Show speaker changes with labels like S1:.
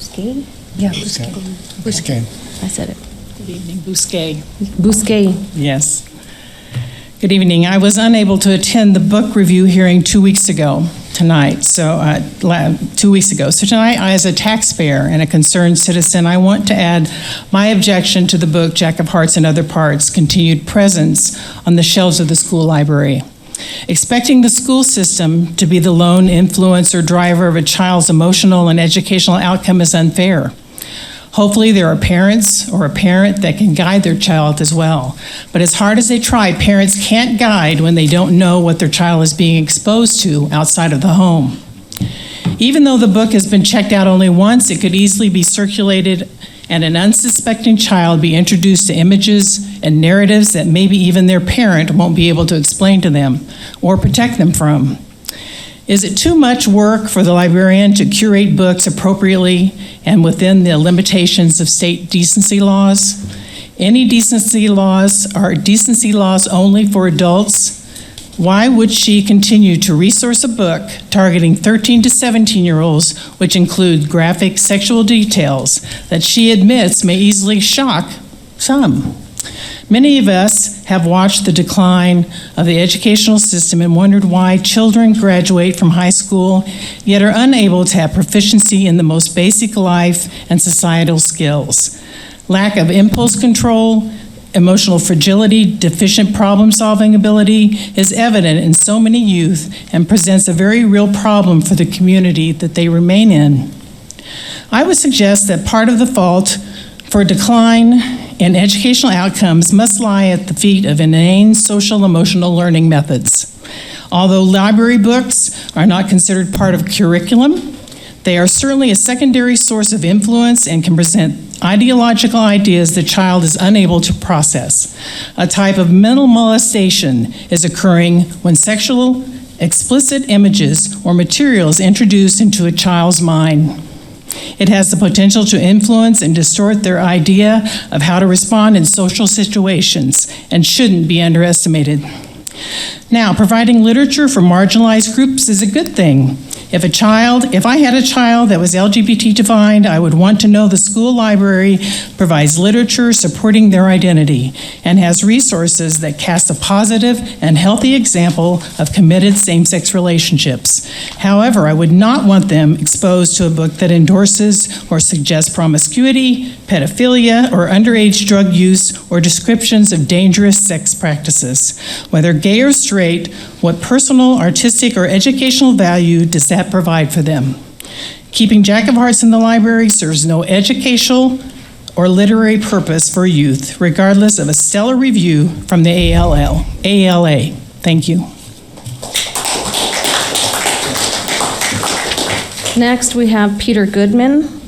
S1: Bousquet?
S2: Yeah, Bousquet. Bousquet.
S1: I said it.
S3: Good evening, Bousquet.
S1: Bousquet.
S3: Yes. Good evening. I was unable to attend the book review hearing 2 weeks ago tonight. So 2 weeks ago. So tonight, as a taxpayer and a concerned citizen, I want to add my objection to the book Jack of Hearts and Other Parts, continued presence on the shelves of the school library. Expecting the school system to be the lone influence or driver of a child's emotional and educational outcome is unfair. Hopefully there are parents or a parent that can guide their child as well. But as hard as they try, parents can't guide when they don't know what their child is being exposed to outside of the home. Even though the book has been checked out only once, it could easily be circulated and an unsuspecting child be introduced to images and narratives that maybe even their parent won't be able to explain to them or protect them from. Is it too much work for the librarian to curate books appropriately and within the limitations of state decency laws? Any decency laws are decency laws only for adults. Why would she continue to resource a book targeting 13 to 17-year-olds, which include graphic sexual details that she admits may easily shock some? Many of us have watched the decline of the educational system and wondered why children graduate from high school yet are unable to have proficiency in the most basic life and societal skills. Lack of impulse control, emotional fragility, deficient problem-solving ability is evident in so many youth and presents a very real problem for the community that they remain in. I would suggest that part of the fault for decline in educational outcomes must lie at the feet of inane social-emotional learning methods. Although library books are not considered part of curriculum, they are certainly a secondary source of influence and can present ideological ideas the child is unable to process. A type of mental molestation is occurring when sexual, explicit images or materials introduced into a child's mind. It has the potential to influence and distort their idea of how to respond in social situations and shouldn't be underestimated. Now, providing literature for marginalized groups is a good thing. If I had a child that was LGBT defined, I would want to know the school library provides literature supporting their identity and has resources that cast a positive and healthy example of committed same-sex relationships. However, I would not want them exposed to a book that endorses or suggests promiscuity, pedophilia, or underage drug use, or descriptions of dangerous sex practices. Whether gay or straight, what personal, artistic, or educational value does that provide for them? Keeping Jack of Hearts in the library serves no educational or literary purpose for youth, regardless of a stellar review from the ALA. Thank you.
S1: Next, we have Peter Goodman.